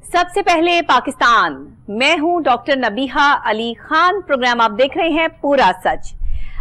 सबसे पहले पाकिस्तान, मैं हूं डॉक्टर नबीहा अली खान। प्रोग्राम आप देख रहे हैं पूरा सच।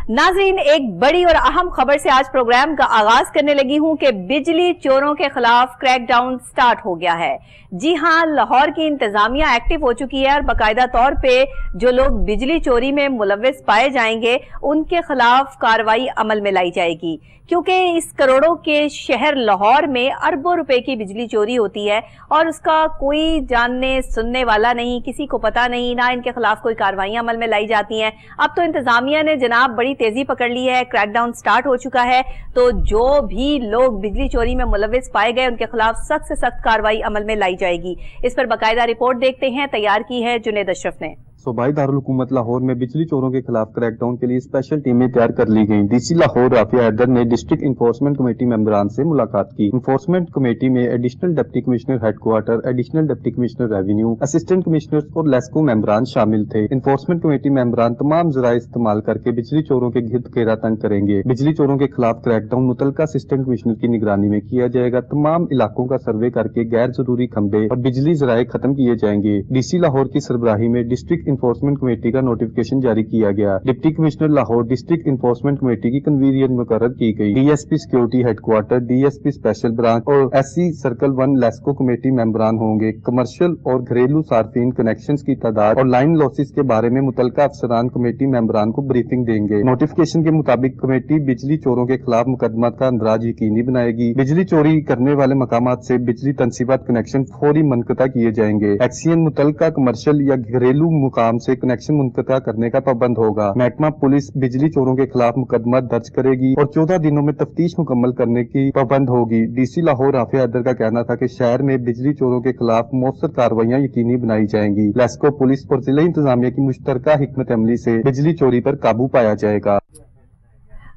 नाजरीन, एक बड़ी और अहम खबर से आज प्रोग्राम का आगाज करने लगी हूं कि बिजली चोरों के खिलाफ क्रैकडाउन स्टार्ट हो गया है। जी हां, लाहौर की इंतजामिया एक्टिव हो चुकी है और बाकायदा तौर पे जो लोग बिजली चोरी में मुलव्विस पाए जाएंगे उनके खिलाफ कार्रवाई अमल में लाई जाएगी, क्योंकि इस करोड़ों के शहर लाहौर में अरबों रुपए की बिजली चोरी होती है और उसका कोई जानने सुनने वाला नहीं, किसी को पता नहीं, ना इनके खिलाफ कोई कार्रवाई अमल में लाई जाती हैं। अब तो इंतजामिया ने जनाब बड़ी तेजी पकड़ ली है, क्रैकडाउन स्टार्ट हो चुका है। तो जो भी लोग बिजली चोरी में मुलव्विस पाए गए उनके खिलाफ सख्त से सख्त कार्रवाई अमल में लाई जाएगी। इस पर बाकायदा रिपोर्ट देखते हैं, तैयार की है जुनेद अशरफ ने। सूबाई दारुल हुकूमत लाहौर में बिजली चोरों के खिलाफ क्रैकडाउन के लिए स्पेशल टीमें तैयार कर ली गईं। डीसी लाहौर राफिया हैदर ने डिस्ट्रिक्ट इन्फोर्समेंट कमेटी मेंबरान से मुलाकात की। इन्फोर्समेंट कमेटी में additional deputy commissioner headquarter, additional deputy commissioner revenue, assistant commissioner और लेस्को मेंबरान शामिल थे। इन्फोर्समेंट कमेटी मेंबरान तमाम जराए इस्तेमाल करके बिजली चोरों के गिरद घेरा तंग करेंगे। बिजली चोरों के खिलाफ क्रैकडाउन मुतलका असिस्टेंट कमिश्नर की निगरानी में किया जाएगा। तमाम इलाकों का सर्वे करके गैर जरूरी खंबे और बिजली जराए खत्म किए जाएंगे। डीसी लाहौर की सरबराही में डिस्ट्रिक्ट इन्फोर्समेंट कमेटी का नोटिफिकेशन जारी किया गया। Deputy commissioner Lahore district enforcement committee की कन्वीनियर मुकर्रर की गई। DSP security headquarter, DSP special branch और एससी सर्कल 1 लेस्को कमेटी मेंबरान होंगे। कमर्शियल और घरेलू सार्फिन कनेक्शंस की तादाद और लाइन लॉसेस के बारे में मुतलका अफसरान कमेटी मेंबरान को ब्रीफिंग देंगे। नोटिफिकेशन के मुताबिक कमेटी बिजली चोरों के खिलाफ मुकदमा का अंदराज यकीनी बनाएगी। बिजली चोरी करने वाले मकामात से बिजली तनसीबात कनेक्शन फौरी मुनक़ता किए जाएंगे। एक्सीएन मुतलका कमर्शियल या घरेलू मुकाम से कनेक्शन मुनक़ता करने का पाबंद होगा। महकमा पुलिस बिजली चोरों के खिलाफ मुकदमा दर्ज करेगी और 14 दिनों में तफ्तीश मुकम्मल करने की पाबंद होगी। डीसी लाहौर राफिया हैदर का कहना था कि शहर में बिजली चोरों के खिलाफ मौसर कार्रवाइयां यकीनी बनाई जाएंगी। लेस्को पुलिस और जिला इंतजामिया की मुश्तरका हिकमत अमली से बिजली चोरी पर काबू पाया जाएगा।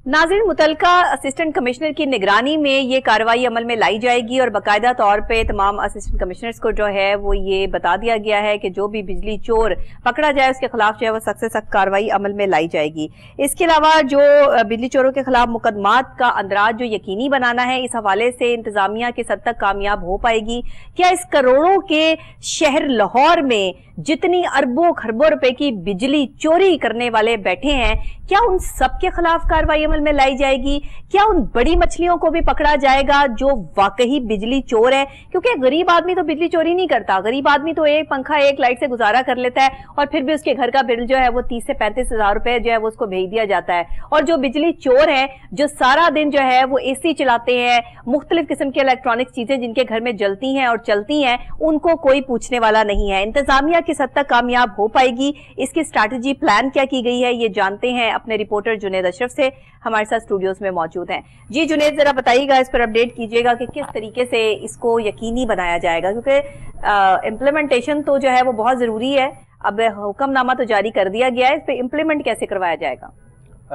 नाज़रीन, मुतलका असिस्टेंट कमिश्नर की निगरानी में ये कार्रवाई अमल में लाई जाएगी और बाकायदा तौर पे तमाम असिस्टेंट कमिश्नर्स को जो है वो ये बता दिया गया है कि जो भी बिजली चोर पकड़ा जाए उसके खिलाफ जो है वो सख्त से सख्त कार्रवाई अमल में लाई जाएगी। इसके अलावा जो बिजली चोरों के खिलाफ मुकदमात का अंदराज जो यकीनी बनाना है, इस हवाले से इंतजामिया किस हद तक कामयाब हो पाएगी? क्या इस करोड़ों के शहर लाहौर में जितनी अरबों खरबों रुपए की बिजली चोरी करने वाले बैठे हैं, क्या उन सबके खिलाफ कार्रवाई अमल में लाई जाएगी? क्या उन बड़ी मछलियों को भी पकड़ा जाएगा जो वाकई बिजली चोर है? क्योंकि गरीब आदमी तो बिजली चोरी नहीं करता। गरीब आदमी तो एक पंखा एक लाइट से गुजारा कर लेता है और फिर भी उसके घर का बिल जो है वो 30 से 35 हजार रुपए जो है वो उसको भेज दिया जाता है। और जो बिजली चोर है, जो सारा दिन जो है वो एसी चलाते हैं, मुख्तलिफ किस्म की इलेक्ट्रॉनिक चीजें जिनके घर में जलती हैं और चलती हैं, उनको कोई पूछने वाला नहीं है। इंतजामिया किस हद तक कामयाब हो पाएगी, इसकी स्ट्रैटेजी प्लान क्या की गई है, ये जानते हैं अपने रिपोर्टर जुनेद अशरफ से। हमारे साथ स्टूडियोज में मौजूद हैं। जी जुनेद, जरा बताइएगा, इस पर अपडेट कीजिएगा कि किस तरीके से इसको यकीनी बनाया जाएगा, क्योंकि इम्प्लीमेंटेशन तो जो है वो बहुत जरूरी है। अब हुक्मनामा तो जारी कर दिया गया है, इस पे इम्प्लीमेंट कैसे करवाया जाएगा?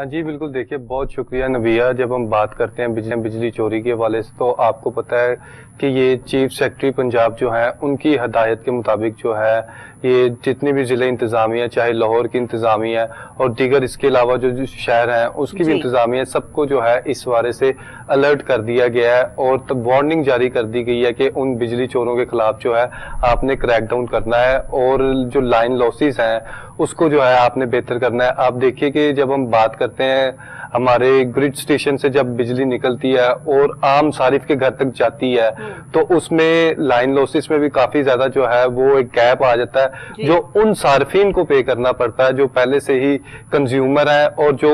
जी बिल्कुल, देखिए बहुत शुक्रिया नबिया। जब हम बात करते हैं बिजली चोरी के हवाले से, तो आपको पता है कि ये चीफ सेक्रेटरी पंजाब जो है उनकी हदायत के मुताबिक जो है ये जितनी भी ज़िला इंतज़ामिया, चाहे लाहौर की इंतज़ामिया और दीगर इसके अलावा जो शहर हैं उसकी भी इंतज़ामिया, सबको जो है इस बारे से अलर्ट कर दिया गया है और वार्निंग जारी कर दी गई है कि उन बिजली चोरों के खिलाफ जो है आपने क्रैकडाउन करना है और जो लाइन लॉसेस हैं उसको जो है आपने बेहतर करना है। आप देखिए कि जब हम बात करते हैं हमारे ग्रिड स्टेशन से जब बिजली निकलती है और आम सारिफ के घर तक जाती है तो उसमें लाइन लॉसेस में भी काफी ज्यादा जो है वो एक गैप आ जाता है जो उन सार्फिन को पे करना पड़ता है जो पहले से ही कंज्यूमर है और जो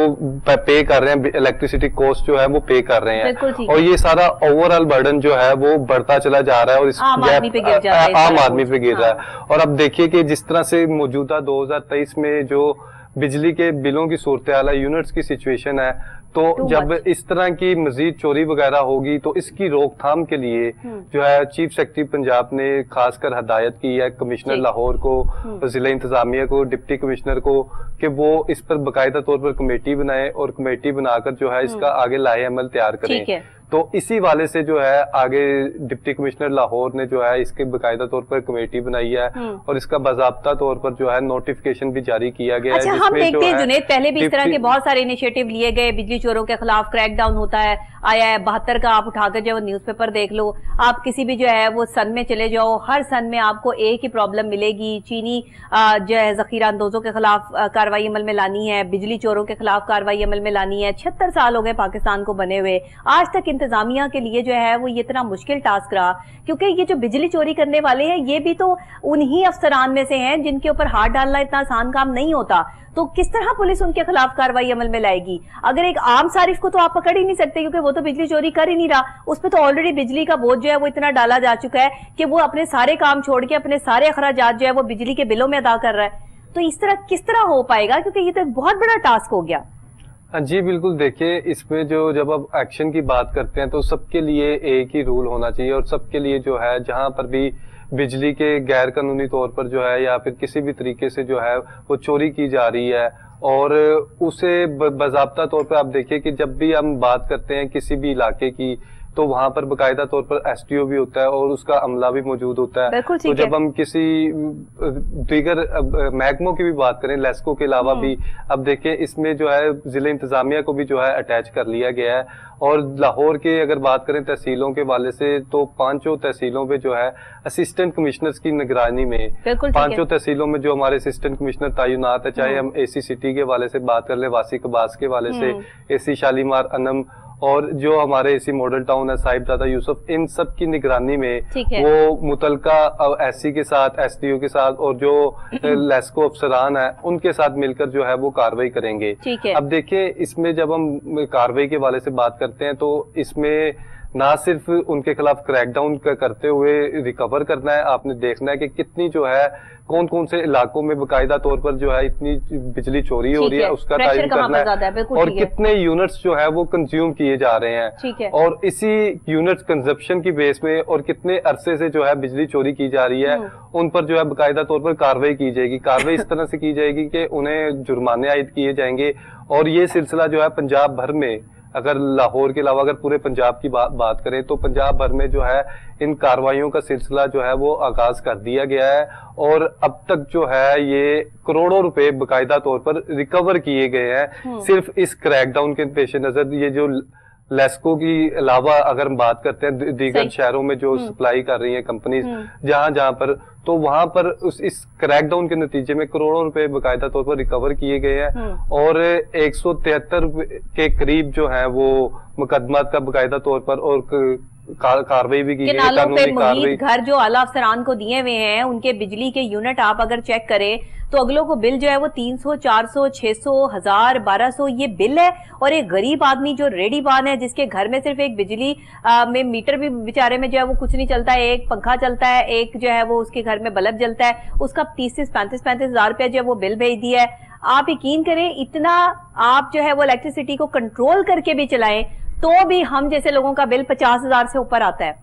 पे कर रहे हैं इलेक्ट्रिसिटी कॉस्ट जो है वो पे कर रहे हैं और ये सारा ओवरऑल बर्डन जो है वो बढ़ता चला जा रहा है और इस आम आदमी पे गिर रहा है। और अब देखिए कि जिस तरह से मौजूदा 2023 में जो बिजली के बिलों की सूरत हाल है, यूनिट्स की सिचुएशन है, तो जब इस तरह की मजीद चोरी वगैरह होगी तो इसकी रोकथाम के लिए जो है चीफ सेक्रेटरी पंजाब ने खासकर हदायत की है कमिश्नर लाहौर को, जिला इंतजामिया को, डिप्टी कमिश्नर को कि वो इस पर बाकायदा तौर पर कमेटी बनाए और कमेटी बनाकर जो है इसका आगे लाए अमल तैयार करें। तो इसी वाले से जो है आगे डिप्टी कमिश्नर लाहौर ने जो है इसके बाकायदा तौर पर कमेटी बनाई है और इसका बाज़ाब्ता तौर पर जो है नोटिफिकेशन भी जारी किया गया अच्छा, है। हम देखते हैं जुनेद, पहले भी इस तरह के डिप्टी- बहुत सारे इनिशिएटिव लिए गए, बिजली चोरों के खिलाफ क्रैकडाउन होता है, आया है 72 का, आप उठाकर जो न्यूज़पेपर देख लो, आप किसी भी जो है वो सन में चले जाओ, हर सन में आपको एक ही प्रॉब्लम मिलेगी, चीनी जो है जखीरा अंदोजों के खिलाफ कार्रवाई अमल में लानी है, बिजली चोरों के खिलाफ कार्रवाई अमल में लानी है। 76 साल हो गए पाकिस्तान को बने हुए, आज तक इंतजामिया के लिए जो है वो ये इतना मुश्किल टास्क रहा, क्योंकि ये जो बिजली चोरी करने वाले हैं ये भी तो उन्हीं अफसरान में से हैं जिनके ऊपर हाथ डालना इतना आसान काम नहीं होता। तो किस तरह पुलिस उनके खिलाफ कार्रवाई अमल में लाएगी? अगर एक आम सारिफ को तो आप पकड़ ही नहीं सकते, क्योंकि वो तो बिजली चोरी कर ही नहीं रहा, उस पर तो ऑलरेडी बिजली का बोझ जो है वो इतना डाला जा चुका है कि वो अपने सारे काम छोड़ के अपने सारे अखराजात जो है वो बिजली के बिलों में अदा कर रहा है। तो इस तरह किस तरह हो पाएगा, क्योंकि ये तो एक बहुत बड़ा टास्क हो गया। हाँ जी बिल्कुल, देखिए इसमें जो जब आप एक्शन की बात करते हैं तो सबके लिए एक ही रूल होना चाहिए और सबके लिए जो है जहां पर भी बिजली के गैर कानूनी तौर पर जो है या फिर किसी भी तरीके से जो है वो चोरी की जा रही है और उसे बाज़ाब्ता तौर पर आप देखिए कि जब भी हम बात करते हैं किसी भी इलाके की तो वहां पर बाकायदा तौर पर एसटीओ भी होता है और उसका अमला भी मौजूद होता है। बिल्कुल तो ठीक है। जब हम किसी दीगर महकमों की भी बात करें, लेस्को के अलावा भी अब देखें इसमें जो है जिले इंतजामिया को भी जो है अटैच कर लिया गया है और लाहौर के अगर बात करें तहसीलों के वाले से तो 5 तहसीलों पे जो है असिस्टेंट कमिश्नर्स की निगरानी में बिल्कुल ठीक है। 5 तहसीलों में जो हमारे असिस्टेंट कमिश्नर तैनात है, चाहे हम एसी सिटी के वाले से बात कर ले, वासी कबास के वाले से, एसी शालीमार अनम और जो हमारे एसी मॉडल टाउन है साहिबजादा यूसुफ, इन सब की निगरानी में ठीक है। वो मुतलका एससी के साथ, एसडीओ के साथ और जो लेस्को अफसरान है उनके साथ मिलकर जो है वो कार्रवाई करेंगे। ठीक है। अब देखिए इसमें जब हम कार्रवाई के वाले से बात करते हैं तो इसमें ना सिर्फ उनके खिलाफ क्रैकडाउन करते हुए रिकवर करना है, आपने देखना है कि कितनी जो है कौन कौन से इलाकों में बाकायदा तौर पर जो है इतनी बिजली चोरी हो रही है उसका प्रेशर टाइम कहाँ करना पर ज्यादा है, है बिल्कुल और ठीक है। कितने यूनिट्स जो है वो कंज्यूम किए जा रहे हैं ठीक है। और इसी यूनिट कंजप्शन की बेस में और कितने अरसे से जो है बिजली चोरी की जा रही है उन पर जो है बाकायदा तौर पर कार्रवाई की जाएगी। कार्रवाई इस तरह से की जाएगी कि उन्हें जुर्माने आयद किए जाएंगे और ये सिलसिला जो है पंजाब भर में, अगर लाहौर के अलावा अगर पूरे पंजाब की बात करें तो पंजाब भर में जो है इन कार्रवाइयों का सिलसिला जो है वो आगाज कर दिया गया है और अब तक जो है ये करोड़ों रुपए बाकायदा तौर पर रिकवर किए गए हैं सिर्फ इस क्रैकडाउन के पेश नजर। ये जो लेस्को की अलावा अगर हम बात करते हैं दीगर शहरों में जो सप्लाई कर रही हैं कंपनीज जहां जहां पर, तो वहां पर इस क्रैकडाउन के नतीजे में करोड़ों रुपए बाकायदा तौर पर रिकवर किए गए हैं और 173 के करीब जो है वो मुकदमा का बाकायदा तौर पर और कार्रवाई भी की गई। किनालों पे कानूनी कार्रवाई मुहित घर जो आला अफसरान को दिए हुए हैं उनके बिजली के यूनिट आप अगर चेक करें तो अगलों को बिल जो है वो 300, 400, 600, 1000, 1200 ये बिल है। और एक गरीब आदमी जो रेडी बान है जिसके घर में सिर्फ एक बिजली में मीटर भी बेचारे में जो है वो कुछ नहीं चलता है, एक पंखा चलता है, एक जो है वो उसके घर में बल्ब जलता है, उसका 30-35 हजार रुपया जो है वो बिल भेज दिया है। आप यकीन करें इतना आप जो है वो इलेक्ट्रिसिटी को कंट्रोल करके भी चलाएं तो भी हम जैसे लोगों का बिल 50,000 से ऊपर आता है।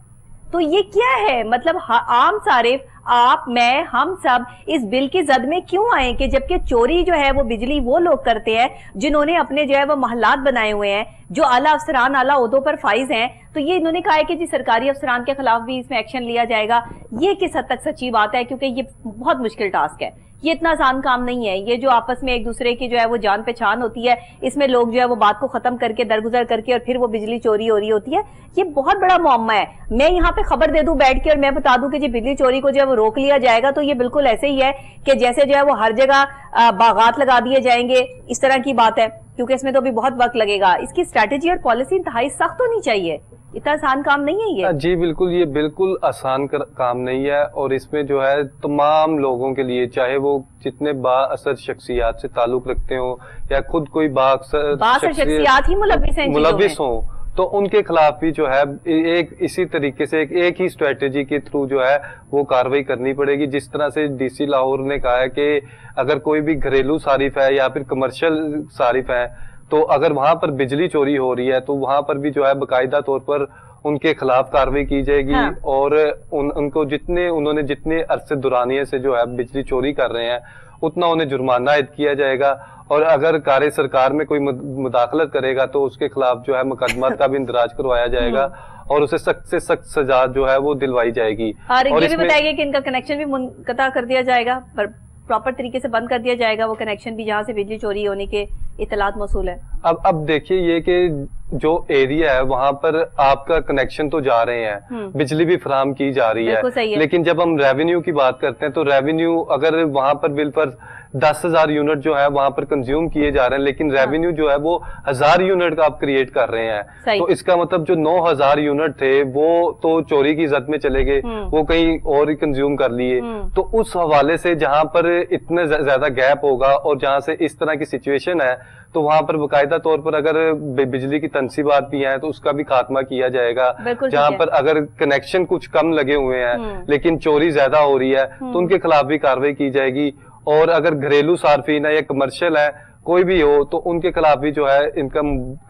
तो ये क्या है? मतलब आम सारिफ आप, मैं, हम सब इस बिल की जद में क्यों आए कि जबकि चोरी जो है वो बिजली वो लोग करते हैं जिन्होंने अपने जो है वो महल्लात बनाए हुए हैं, जो आला अफसरान आला ओहदों पर फाइज हैं। तो ये इन्होंने कहा है कि जी सरकारी अफसरान के खिलाफ भी इसमें एक्शन लिया जाएगा। ये किस हद तक सच्ची बात है? क्योंकि ये बहुत मुश्किल टास्क है, ये इतना आसान काम नहीं है। ये जो आपस में एक दूसरे की जो है वो जान पहचान होती है, इसमें लोग जो है वो बात को खत्म करके दरगुजर करके और फिर वो बिजली चोरी हो रही होती है, ये बहुत बड़ा मुअम्मा है। मैं यहाँ पे खबर दे दूं बैठ के और मैं बता दूं कि जी बिजली चोरी को जो है वो रोक लिया जाएगा, तो ये बिल्कुल ऐसे ही है कि जैसे जो है वो हर जगह बागात लगा दिए जाएंगे, इस तरह की बात है। क्योंकि इसमें तो अभी बहुत वक्त लगेगा। इसकी स्ट्रैटेजी और पॉलिसी इंतहाई सख्त होनी चाहिए, इतना आसान काम नहीं है ये। जी बिल्कुल, ये बिल्कुल आसान काम नहीं है और इसमें जो है तमाम लोगों के लिए, चाहे वो जितने बाअसर शख्सियात से ताल्लुक रखते हो या खुद कोई बाअसर शख्सियात ही मुलविस हो, तो उनके खिलाफ भी जो है एक इसी तरीके से एक ही स्ट्रेटेजी के थ्रू जो है वो कार्रवाई करनी पड़ेगी। जिस तरह से डीसी लाहौर ने कहा है कि अगर कोई भी घरेलू सारिफ है या फिर कमर्शियल सारिफ है, तो अगर वहां पर बिजली चोरी हो रही है तो वहां पर भी जो है बाकायदा तौर पर ان کے خلاف کاروائی کی جائے گی ہاں۔ اور ان کو انہوں نے جتنے عرصے دورانیے سے جو ہے بجلی چوری کر رہے ہیں اتنا انہیں جرمانہ عائد کیا جائے گا، اور اگر کار سرکار میں کوئی مداخلت کرے گا تو اس کے خلاف جو ہے مقدمات کا بھی اندراج کروایا جائے گا اور اسے سخت سے سخت سزا جو ہے وہ دلوائی جائے گی۔ اور یہ بھی بتائیے گا کہ ان کا کنیکشن بھی منقطع کر دیا جائے گا، پراپر طریقے سے بند کر دیا جائے گا وہ کنیکشن بھی جہاں سے بجلی چوری ہونے کے اطلاعات موصول ہے۔ اب دیکھیے یہ کہ جو ایریا ہے وہاں پر آپ کا کنیکشن تو جا رہے ہیں، بجلی بھی فراہم کی جا رہی ہے، لیکن جب ہم ریونیو کی بات کرتے ہیں تو ریونیو اگر وہاں پر بالفرض 10,000 یونٹ جو ہے وہاں پر کنزیوم کیے جا رہے ہیں، لیکن ریونیو جو ہے وہ 1,000 یونٹ کا آپ کریٹ کر رہے ہیں، تو اس کا مطلب جو 9,000 یونٹ تھے وہ تو چوری کی زد میں چلے گئے، وہ کہیں اور ہی کنزیوم کر لیے۔ تو اس حوالے سے جہاں پر اتنے زیادہ گیپ ہوگا اور جہاں سے اس طرح کی سچویشن ہے تو وہاں پر باقاعدہ طور پر اگر بجلی کی تنصیبات بھی ہیں تو اس کا بھی خاتمہ کیا جائے گا۔ جہاں پر اگر کنیکشن کچھ کم لگے ہوئے ہیں لیکن چوری زیادہ ہو رہی ہے تو ان کے خلاف بھی کاروائی کی جائے گی، اور اگر گھریلو صارفین ہے یا کمرشل ہے کوئی بھی ہو تو ان کے خلاف بھی جو ہے ان کا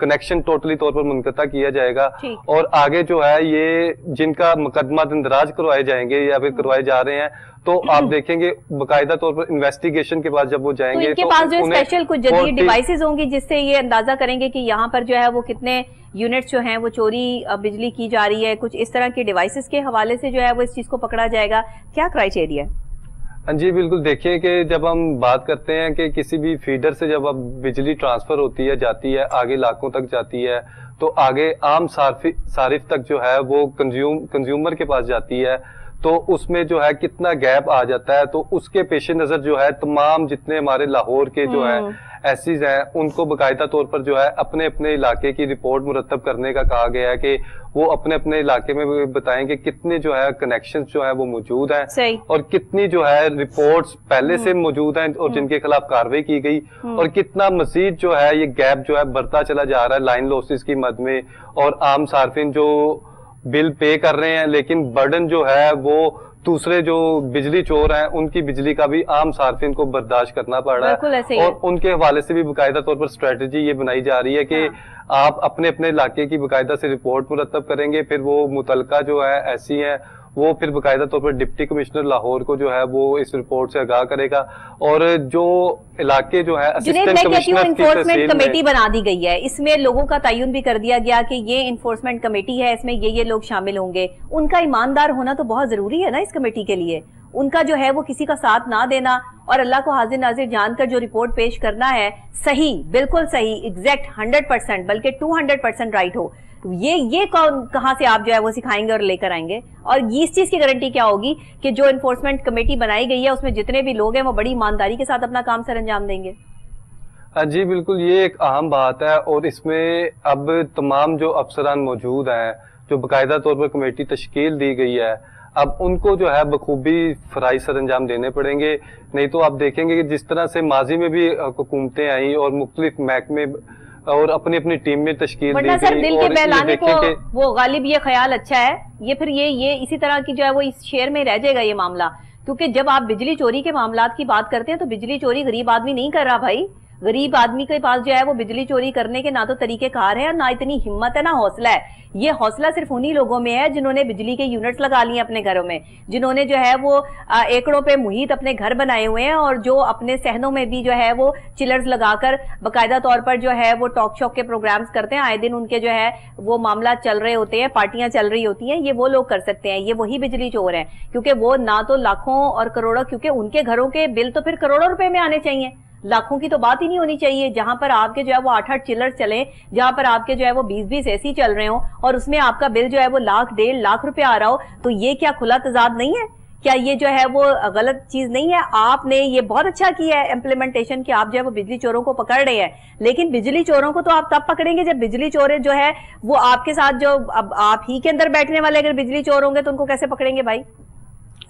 کنیکشن ٹوٹلی طور پر منقطع کیا جائے گا، اور آگے جو ہے یہ جن کا مقدمات اندراج کروائے جائیں گے یا پھر کروائے جا رہے ہیں تو آپ دیکھیں گے باقاعدہ طور پر انویسٹیگیشن کے بعد جب وہ جائیں گے تو ان کے پاس جو اسپیشل کچھ جدید ڈیوائسز ہوں گی جس سے یہ اندازہ کریں گے کہ یہاں پر جو ہے وہ کتنے یونٹس جو ہیں وہ چوری بجلی کی جا رہی ہے، کچھ اس طرح کے ڈیوائسز کے حوالے سے جو ہے وہ اس چیز کو پکڑا جائے گا، کیا کرائٹیریا ہے؟ جی بالکل، دیکھیں کہ جب ہم بات کرتے ہیں کہ کسی بھی فیڈر سے جب اب بجلی ٹرانسفر ہوتی ہے جاتی ہے آگے علاقوں تک جاتی ہے تو آگے عام صارف تک جو ہے وہ کنزیومر کے پاس جاتی ہے تو اس میں جو ہے کتنا گیپ آ جاتا ہے، تو اس کے پیش نظر جو ہے تمام جتنے ہمارے لاہور کے جو ہے ایسیز ہیں ان کو باقاعدہ طور پر جو ہے اپنے اپنے علاقے کی رپورٹ مرتب کرنے کا کہا گیا ہے کہ وہ اپنے اپنے علاقے میں بتائیں کہ کتنے جو ہے کنیکشن جو ہے وہ موجود ہیں اور کتنی جو ہے رپورٹس پہلے سے موجود ہیں اور جن کے خلاف کاروائی کی گئی، اور کتنا مزید جو ہے یہ گیپ جو ہے بڑھتا چلا جا رہا ہے لائن لاسز کی مد میں، اور عام صارفین جو بل پے کر رہے ہیں لیکن برڈن جو ہے وہ دوسرے جو بجلی چور ہیں ان کی بجلی کا بھی عام صارفین کو برداشت کرنا پڑ رہا ہے، اور ان کے حوالے سے بھی باقاعدہ طور پر اسٹریٹجی یہ بنائی جا رہی ہے کہ آپ اپنے اپنے علاقے کی باقاعدہ سے رپورٹ مرتب کریں گے، پھر وہ متعلقہ جو ہے ایسی ہیں وہ پھر باقاعدہ طور پر ڈپٹی کمشنر لاہور کو جو ہے وہ اس رپورٹ سے آگاہ کرے گا، اور جو علاقے جو ہے اسسٹنٹ کمشنر انفورسمنٹ کمیٹی بنا دی گئی ہے، اس میں لوگوں کا تعین بھی کر دیا گیا کہ یہ انفورسمنٹ کمیٹی ہے، اس میں یہ لوگ شامل ہوں گے، ان کا ایماندار ہونا تو بہت ضروری ہے نا اس کمیٹی کے لیے، ان کا جو ہے وہ کسی کا ساتھ نہ دینا اور اللہ کو حاضر ناظر جان کر جو رپورٹ پیش کرنا ہے صحیح، بالکل صحیح، ایگزیکٹ 100% بلکہ 200% رائٹ ہو، یہ کہاں سے آپ جو ہے وہ سکھائیں گے اور لے کر آئیں گے؟ اور اس چیز کی گارنٹی کیا ہوگی کہ جو انفورسمنٹ کمیٹی بنائی گئی ہے اس میں جتنے بھی لوگ ہیں وہ بڑی ایمانداری کے ساتھ اپنا کام سر انجام دیں گے؟ جی بالکل، یہ ایک اہم بات ہے، اور اس میں اب تمام جو افسران موجود ہیں جو باقاعدہ طور پر کمیٹی تشکیل دی گئی ہے اب ان کو جو ہے بخوبی فرائض سر انجام دینے پڑیں گے، نہیں تو آپ دیکھیں گے کہ جس طرح سے ماضی میں بھی حکومتیں آئیں اور مختلف محکمے اور اپنی اپنی ٹیم میں تشکیل دی سر گئی، دل کے بہلانے کو وہ غالب یہ خیال اچھا ہے، یہ پھر یہ اسی طرح کی جو ہے وہ اس شہر میں رہ جائے گا یہ معاملہ، کیونکہ جب آپ بجلی چوری کے معاملات کی بات کرتے ہیں تو بجلی چوری غریب آدمی نہیں کر رہا بھائی، غریب آدمی کے پاس جو ہے وہ بجلی چوری کرنے کے نہ تو طریقہ کار ہے اور نہ اتنی ہمت ہے نہ حوصلہ ہے، یہ حوصلہ صرف انہی لوگوں میں ہے جنہوں نے بجلی کے یونٹس لگا لیے اپنے گھروں میں، جنہوں نے جو ہے وہ ایکڑوں پہ محیط اپنے گھر بنائے ہوئے ہیں اور جو اپنے صحنوں میں بھی جو ہے وہ چلرز لگا کر باقاعدہ طور پر جو ہے وہ ٹاک شو کے پروگرامز کرتے ہیں، آئے دن ان کے جو ہے وہ معاملات چل رہے ہوتے ہیں، پارٹیاں چل رہی ہوتی ہیں، یہ وہ لوگ کر سکتے ہیں، یہ وہی بجلی چور ہیں، کیونکہ وہ نہ تو لاکھوں اور کروڑوں، کیونکہ ان کے گھروں کے بل تو پھر کروڑوں روپے میں آنے چاہیے، لاکھوں کی تو بات ہی نہیں ہونی چاہیے، جہاں پر آپ کے جو ہے وہ 8-8 چلر چلیں، جہاں پر آپ کے جو ہے وہ 20-20 ایسی چل رہے ہوں اور اس میں آپ کا بل جو ہے وہ 1,00,000-1.5 لاکھ روپے آ رہا ہو، تو یہ کیا کھلا تضاد نہیں ہے؟ کیا یہ جو ہے وہ غلط چیز نہیں ہے؟ آپ نے یہ بہت اچھا کیا ہے امپلیمنٹیشن کہ آپ جو ہے وہ بجلی چوروں کو پکڑ رہے ہیں، لیکن بجلی چوروں کو تو آپ تب پکڑیں گے جب بجلی چور جو ہے وہ آپ کے ساتھ جو اب آپ ہی کے اندر بیٹھنے والے اگر بجلی چور ہوں گے تو ان کو کیسے پکڑیں گے بھائی؟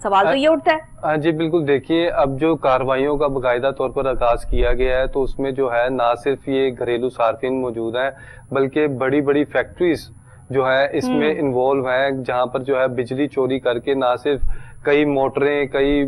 سوال تو یہ اٹھتا ہے۔ جی بالکل، دیکھیے اب جو کارروائیوں کا باقاعدہ طور پر آغاز کیا گیا ہے تو اس میں جو ہے نہ صرف یہ گھریلو صارفین موجود ہیں بلکہ بڑی بڑی فیکٹریز جو ہے اس میں انوالو ہیں، جہاں پر جو ہے بجلی چوری کر کے نہ صرف کئی موٹریں، کئی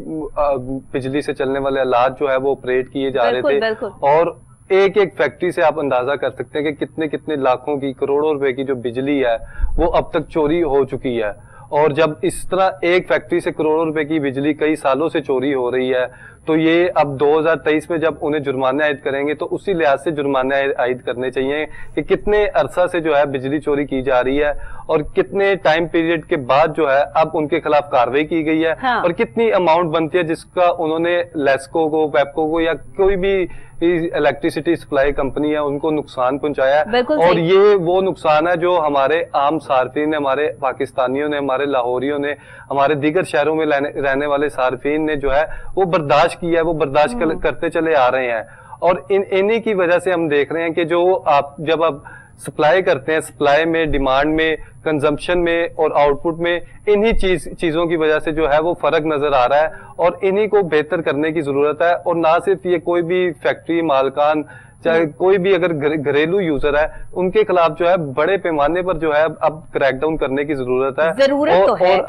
بجلی سے چلنے والے آلات جو ہے وہ آپریٹ کیے جا رہے تھے، اور एक एक फैक्ट्री से आप अंदाजा कर सकते हैं कि कितने कितने लाखों की, करोड़ों रुपए की जो बिजली है वो अब तक चोरी हो चुकी है। और जब इस तरह एक फैक्ट्री से करोड़ों रुपए की बिजली कई सालों से चोरी हो रही है, तो ये अब 2023 में जब उन्हें जुर्माने आयद करेंगे तो उसी लिहाज से जुर्माने आयद करने चाहिए कि कितने अरसा से जो है बिजली चोरी की जा रही है और कितने टाइम पीरियड के बाद जो है अब उनके खिलाफ कार्रवाई की गई है। हाँ। और कितनी अमाउंट बनती है जिसका उन्होंने लेस्को को, पेप्को को या कोई भी इलेक्ट्रिसिटी सप्लाई कंपनी है उनको नुकसान पहुंचाया है। और ये वो नुकसान है जो हमारे आम सार्फिन ने, हमारे पाकिस्तानियों ने, हमारे लाहौरियों ने, हमारे दीगर शहरों में रहने वाले सार्फिन ने जो है वो बर्दाश्त किया है, वो बर्दाश्त करते चले आ रहे हैं। और इन्हीं की वजह से हम देख रहे हैं कि जो आप जब आप सप्लाई करते हैं, सप्लाई में, डिमांड में, कंजम्पशन में और आउटपुट में, इन्हीं चीजों की वजह से जो है वो फर्क नजर आ रहा है और इन्हीं को बेहतर करने की जरूरत है। और ना सिर्फ ये, कोई भी फैक्ट्री मालकान, चाहे कोई भी अगर घरेलू यूजर है, उनके खिलाफ जो है बड़े पैमाने पर जो है अब क्रैकडाउन करने की जरूरत है। और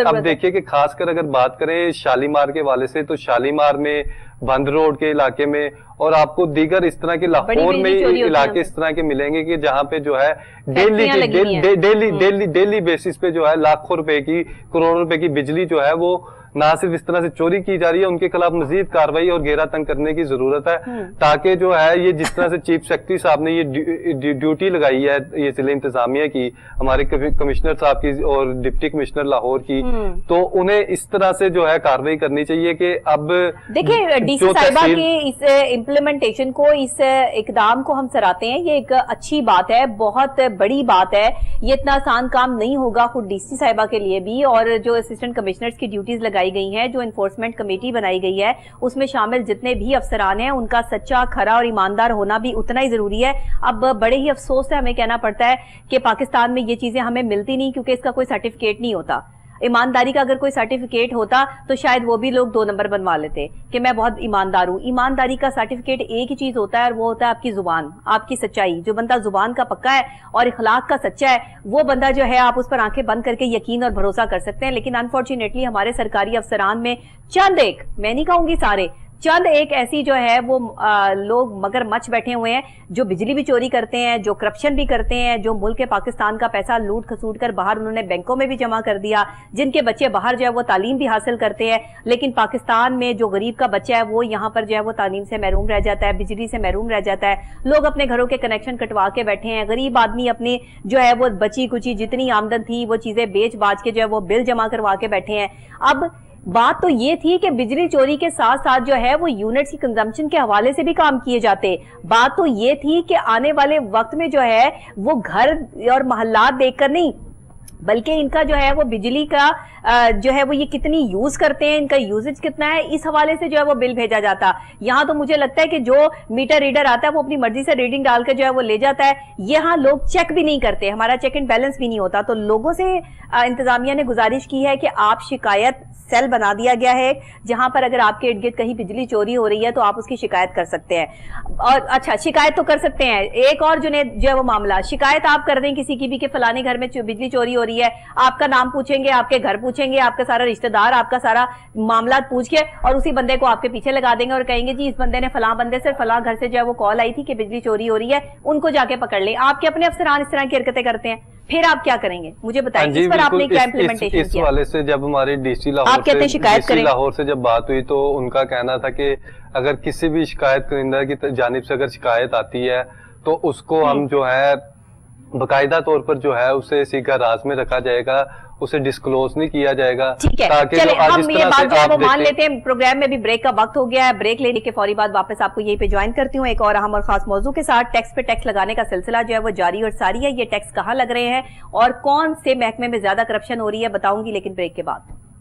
अब देखिए कि खासकर अगर बात करें शालीमार के वाले से, तो शालीमार में, बंद रोड के इलाके में और आपको दीगर इस तरह के लाहौर में इलाके इस तरह के मिलेंगे कि जहां पे जो है डेली बेसिस पे जो है लाखों रुपए की, करोड़ों रुपए की बिजली जो है वो ना सिर्फ इस तरह से चोरी की जा रही है, उनके खिलाफ मजीद कार्रवाई और घेरा तंग करने की जरूरत है, ताकि जो है ये जिस तरह से चीफ सेक्रेटरी साहब ने ये ड्यूटी लगाई है ये जिले इंतजामिया की, हमारे कमिश्नर साहब की और डिप्टी कमिश्नर लाहौर की, तो उन्हें इस तरह से जो है कार्रवाई करनी चाहिए कि अब देखिए डीसी साहिबा के इस इम्प्लीमेंटेशन को, इस इकदाम को हम सराहते हैं। ये एक अच्छी बात है, बहुत बड़ी बात है। ये इतना आसान काम नहीं होगा खुद डीसी साहिबा के लिए भी, और जो असिस्टेंट कमिश्नर्स की ड्यूटीज लगाई गई हैं, जो इन्फोर्समेंट कमेटी बनाई गई है, उसमें शामिल जितने भी अफसरान हैं उनका सच्चा, खरा और ईमानदार होना भी उतना ही जरूरी है। अब बड़े ही अफसोस से हमें कहना पड़ता है कि पाकिस्तान में ये चीजें हमें मिलती नहीं, क्योंकि इसका कोई सर्टिफिकेट नहीं होता। ईमानदारी का अगर कोई सर्टिफिकेट होता तो शायद वो भी लोग 2 नंबर बनवा लेते कि मैं बहुत ईमानदार हूं। ईमानदारी का सर्टिफिकेट एक ही चीज होता है और वो होता है आपकी जुबान, आपकी सच्चाई। जो बंदा जुबान का पक्का है और इखलाक का सच्चा है, वो बंदा जो है आप उस पर आंखें बंद करके यकीन और भरोसा कर सकते हैं। लेकिन अनफॉर्चुनेटली हमारे सरकारी अफसरान में चंद एक, मैं नहीं कहूंगी सारे, चंद एक ऐसी जो है वो लोग मगर मच बैठे हुए हैं, जो बिजली भी चोरी करते हैं, जो करप्शन भी करते हैं, जो मुल्क के पाकिस्तान का पैसा लूट खसूट कर बाहर उन्होंने बैंकों में भी जमा कर दिया, जिनके बच्चे बाहर जो है वो तालीम भी हासिल करते हैं। लेकिन पाकिस्तान में जो गरीब का बच्चा है वो यहाँ पर जो है वो तालीम से महरूम रह जाता है, बिजली से महरूम रह जाता है। लोग अपने घरों के कनेक्शन कटवा के बैठे हैं। गरीब आदमी अपनी जो है वो बची कुची जितनी आमदन थी वो चीजें बेच बाच के जो है वो बिल जमा करवा के बैठे हैं। अब बात तो ये थी कि बिजली चोरी के साथ साथ जो है वो यूनिट्स की कंजम्पशन के हवाले से भी काम किए जाते। बात तो ये थी कि आने वाले वक्त में जो है वो घर और मोहल्लात देखकर नहीं, बल्कि इनका जो है वो बिजली का जो है वो ये कितनी यूज करते हैं, इनका यूजेज कितना है, इस हवाले से जो है वो बिल भेजा जाता। यहाँ तो मुझे लगता है कि जो मीटर रीडर आता है वो अपनी मर्जी से रीडिंग डाल के जो है वो ले जाता है। यहाँ लोग चेक भी नहीं करते, हमारा चेक एंड बैलेंस भी नहीं होता। तो लोगों से इंतजामिया ने गुजारिश की है कि आप शिकायत सेल बना दिया गया है, जहां पर अगर आपके इर्द गिर्द कहीं बिजली चोरी हो रही है तो आप उसकी शिकायत कर सकते हैं। और अच्छा, शिकायत तो कर सकते हैं। एक और जो है वो मामला, शिकायत आप कर दें किसी की भी कि फलाने घर में बिजली चोरी हो रही है, आपका नाम पूछेंगे, आपके घर पूछेंगे, आपका सारा रिश्तेदार, आपका सारा मामला पूछ के और उसी बंदे को आपके पीछे लगा देंगे और कहेंगे जी इस बंदे ने फलां बंदे से फलां घर से जो है वो कॉल आई थी कि बिजली चोरी हो रही है, उनको जाके पकड़ लें। आपके अपने अफसरान इस तरह की हरकतें करते हैं, फिर आप क्या करेंगे मुझे बताइए। इस पर आपने क्या इम्प्लीमेंटेशन इस वाले से जब हमारी डीसी लाहौर से जब बात हुई तो उनका कहना था कि अगर किसी भी शिकायत करिंदा की जानिब से अगर शिकायत आती है तो उसको हम जो है बाकायदा तौर पर जो है उसे सीधा राज में रखा जाएगा, उसे डिस्क्लोज नहीं किया जाएगा। ठीक है, चले हम ये बात जो है वो मान लेते हैं। प्रोग्राम में भी ब्रेक का वक्त हो गया है, ब्रेक लेने के फौरी बाद वापस आपको यहीं पे ज्वाइन करती हूँ एक और अहम और खास मौजू के साथ। टैक्स पे टैक्स लगाने का सिलसिला जो है वो जारी और सारी है। ये टैक्स कहाँ लग रहे हैं और कौन से महकमे में ज्यादा करप्शन हो रही है बताऊंगी, लेकिन ब्रेक के बाद।